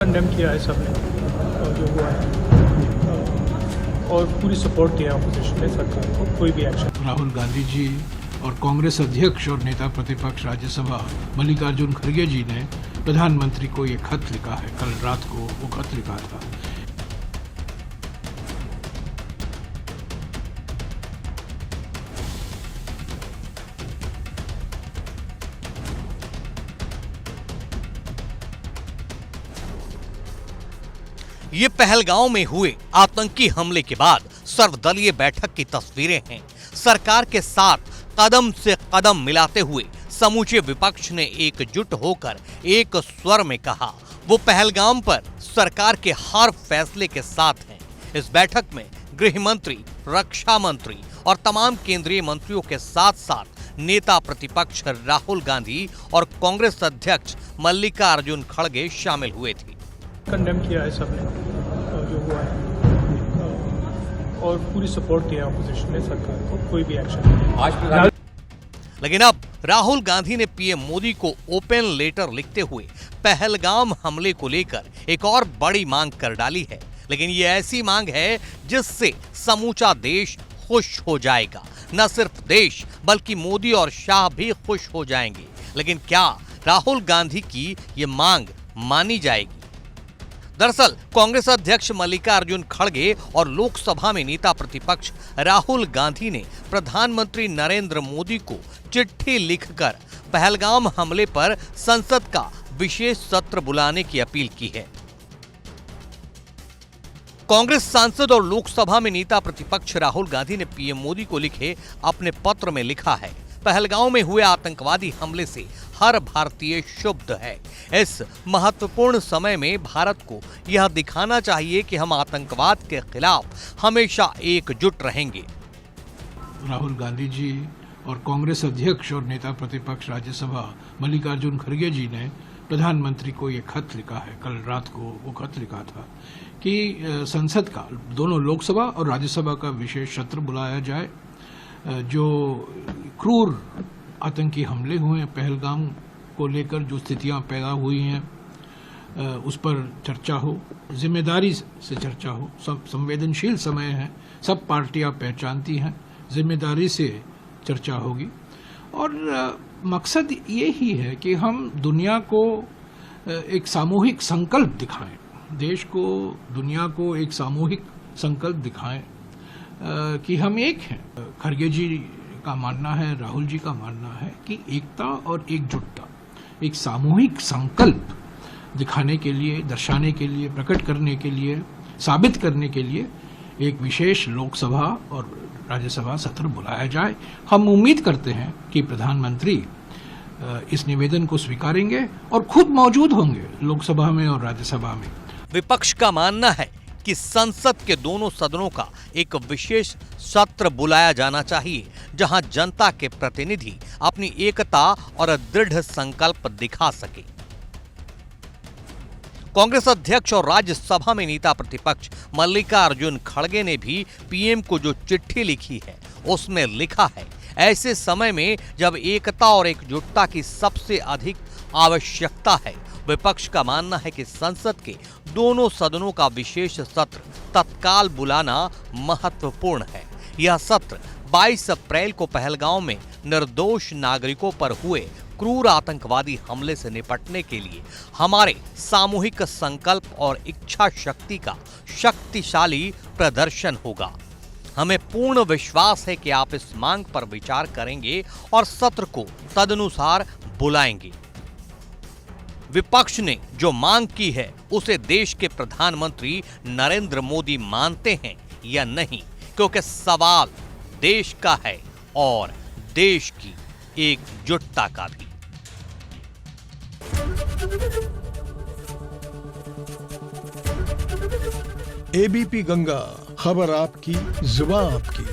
Condemn किया है सबने जो हुआ है और पूरी सपोर्ट दिया अपोजिशन ने सरकार को कोई भी एक्शन। राहुल गांधी जी और कांग्रेस अध्यक्ष और नेता प्रतिपक्ष राज्यसभा मल्लिकार्जुन खड़गे जी ने प्रधानमंत्री को ये खत लिखा है। कल रात को वो खत लिखा था। ये पहलगांव में हुए आतंकी हमले के बाद सर्वदलीय बैठक की तस्वीरें हैं। सरकार के साथ कदम से कदम मिलाते हुए समूचे विपक्ष ने एकजुट होकर एक स्वर में कहा वो पहलगाम पर सरकार के हर फैसले के साथ हैं। इस बैठक में गृह मंत्री, रक्षा मंत्री और तमाम केंद्रीय मंत्रियों के साथ साथ नेता प्रतिपक्ष राहुल गांधी और कांग्रेस अध्यक्ष मल्लिकार्जुन खड़गे शामिल हुए थे। कंडेम किया है सबने जो हुआ है और पूरी सपोर्ट दिया अपोजिशन ने सरकार को कोई भी एक्शन। लेकिन अब राहुल गांधी ने पीएम मोदी को ओपन लेटर लिखते हुए पहलगाम हमले को लेकर एक और बड़ी मांग कर डाली है। लेकिन ये ऐसी मांग है जिससे समूचा देश खुश हो जाएगा। न सिर्फ देश बल्कि मोदी और शाह भी खुश हो जाएंगे। लेकिन क्या राहुल गांधी की ये मांग मानी जाएगी? दरअसल कांग्रेस अध्यक्ष मल्लिकार्जुन खड़गे और लोकसभा में नेता प्रतिपक्ष राहुल गांधी ने प्रधानमंत्री नरेंद्र मोदी को चिट्ठी लिखकर पहलगाम हमले पर संसद का विशेष सत्र बुलाने की अपील की है। कांग्रेस सांसद और लोकसभा में नेता प्रतिपक्ष राहुल गांधी ने पीएम मोदी को लिखे अपने पत्र में लिखा है, पहलगाम में हुए आतंकवादी हमले से हर भारतीय क्षुब्ध है। इस महत्वपूर्ण समय में भारत को यह दिखाना चाहिए कि हम आतंकवाद के खिलाफ हमेशा एकजुट रहेंगे। राहुल गांधी जी और कांग्रेस अध्यक्ष और नेता प्रतिपक्ष राज्यसभा मल्लिकार्जुन खड़गे जी ने प्रधानमंत्री को ये खत लिखा है। कल रात को वो खत लिखा था कि संसद का, दोनों लोकसभा और राज्यसभा का विशेष सत्र बुलाया जाए। जो क्रूर आतंकी हमले हुए हैं पहलगाम को लेकर, जो स्थितियां पैदा हुई हैं उस पर चर्चा हो, जिम्मेदारी से चर्चा हो। सब संवेदनशील समय है, सब पार्टियां पहचानती हैं, जिम्मेदारी से चर्चा होगी। और मकसद ये ही है कि हम दुनिया को एक सामूहिक संकल्प दिखाएं, देश को, दुनिया को एक सामूहिक संकल्प दिखाएं कि हम एक हैं। खड़गे जी का मानना है, राहुल जी का मानना है कि एकता और एकजुटता, एक सामूहिक संकल्प दिखाने के लिए, दर्शाने के लिए, प्रकट करने के लिए, साबित करने के लिए एक विशेष लोकसभा और राज्यसभा सत्र बुलाया जाए। हम उम्मीद करते हैं कि प्रधानमंत्री इस निवेदन को स्वीकारेंगे और खुद मौजूद होंगे लोकसभा में और राज्यसभा में। विपक्ष का मानना है कि संसद के दोनों सदनों का एक विशेष सत्र बुलाया जाना चाहिए, जहां जनता के प्रतिनिधि अपनी एकता और दृढ़ संकल्प दिखा सके। कांग्रेस अध्यक्ष और राज्यसभा में नेता प्रतिपक्ष मल्लिकार्जुन खड़गे ने भी पीएम को जो चिट्ठी लिखी है उसमें लिखा है, ऐसे समय में जब एकता और एकजुटता की सबसे अधिक आवश्यकता है, विपक्ष का मानना है कि संसद के दोनों सदनों का विशेष सत्र तत्काल बुलाना महत्वपूर्ण है। यह सत्र 22 अप्रैल को पहलगाम में निर्दोष नागरिकों पर हुए क्रूर आतंकवादी हमले से निपटने के लिए हमारे सामूहिक संकल्प और इच्छा शक्ति का शक्तिशाली प्रदर्शन होगा। हमें पूर्ण विश्वास है कि आप इस मांग पर विचार करेंगे और सत्र को तदनुसार बुलाएंगे। विपक्ष ने जो मांग की है उसे देश के प्रधानमंत्री नरेंद्र मोदी मानते हैं या नहीं, क्योंकि सवाल देश का है और देश की एकजुटता का भी। एबीपी गंगा, खबर आपकी, जुबान आपकी।